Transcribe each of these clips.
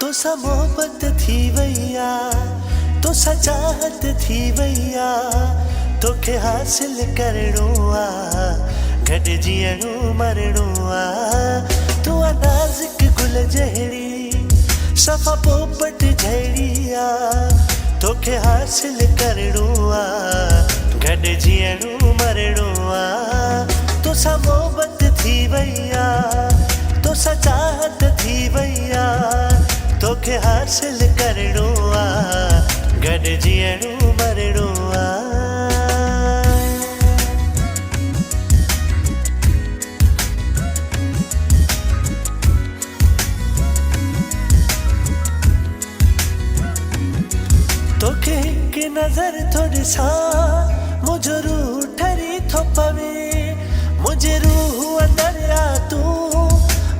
तोसां मोहब्बत थी वैया, तोसां चाहत थी वैया, तोखे हासिल करणो आ, गॾु जीअणो मरणो आ। तूं आ नाज़ुक गुल जहिड़ी, सफ़ा पोपट जहिड़ी आ, तोखे हासिल करणो आ, गॾु जीअणो मरणो आ। तोसां मोहब्बत थी वैया, तोसां चाहत थी वैया, तोखे हासिल करणो आ, गॾु जीअणो मरणो आ। तोखे हिकु नज़र थो ॾिसां, मुंहिंजो रूह ठरी थो पवे, मुंहिंजे रूह अंदरि आ तूं,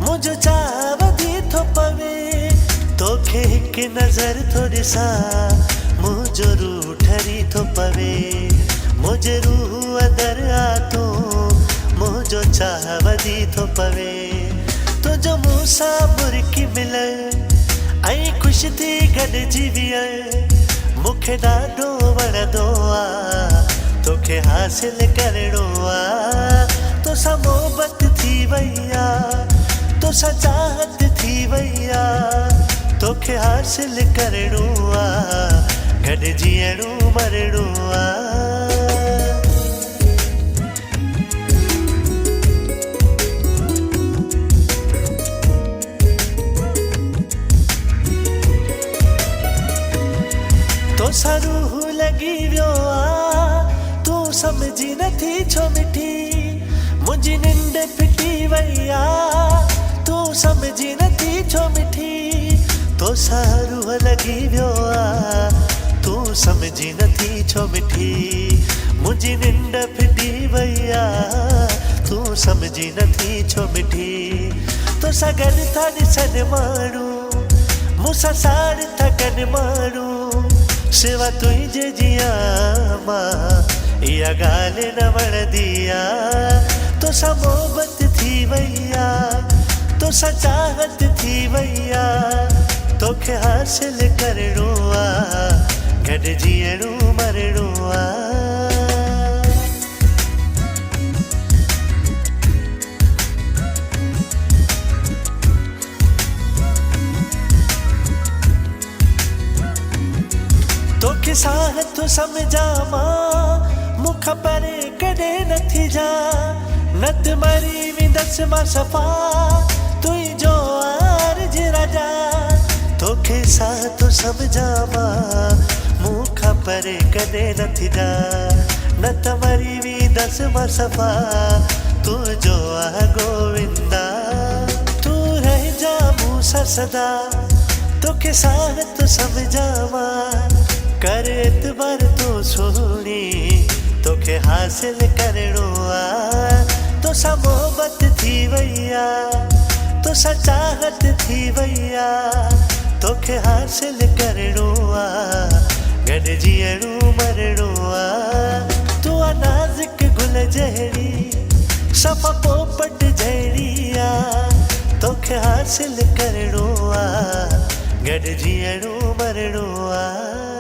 मुंहिंजो चाह वधी थो पवे। तोखे हिकु नज़र थो ॾिसां, मुंहिंजो रूह ठरी थो पवे, मुंहिंजे रूह अंदरि आ तूं, मुंहिंजो चाह वधी थो पवे। तुंहिंजो मूंसां बुरकी मिलण ऐं ख़ुशि थी गॾिजी वियण मूंखे ॾाढो वणंदो आ, तोखे हासिल करणो आ। तोसां मोहब्बत थी वैया, तोसां चाहत थी वैया, तोखे हासिल करणो आ, गॾु जीअणो मरणो आ। तोसां रूह लॻी वियो आ, तूं सम्झी नथी छो मिठी, मुंहिंजी निंड फिटी वई आ, तूं सम्झी नथी छो मिठी। तोसां रूह लॻी वियो आ, तूं सम्झी नथी छो मिठी, मुंहिंजी निंड फिटी वई आ, तूं सम्झी नथी छो मिठी। तोसां गॾु था ॾिसनि माण्हू, मूंसां साड़ था कनि माण्हू, सिवा तुंहिंजे जियां मां इहा ॻाल्हि न वणंदी आ। तोसां मोहब्बत थी वैया, तोसां चाहत थी वैया, तोखे हासिल करणो आ, गॾु जीअणो मरणो आ। तोखे साह थो सम्झां मां, मूंखां परे कॾहिं नथी जा, न त मरी वेंदसि मां सफ़ा, तुंहिंजो आरज़ राजा। तोखे साह थो सम्झां मां, मूंखां परे कॾहिं नथी जा, न त मरी वेंदसि मां सफ़ा, तुंहिंजो आ गोविंदा। तूं रहिजा मूंसां सदा, तोखे साह थो सम्झां मां, कर एतबार तो सोनी, तोखे हासिल करणो आ। तोसां मोहब्बत थी वैया, तोसां चाहत थी वैया, तोखे हासिल करणो आ, गॾु जीअणो मरणो आ। तूं आ नाज़ुक गुल जहिड़ी, सफ़ा पोपट जहिड़ी आ, तोखे हासिल करणो आ, गॾु जीअणो मरणो आ।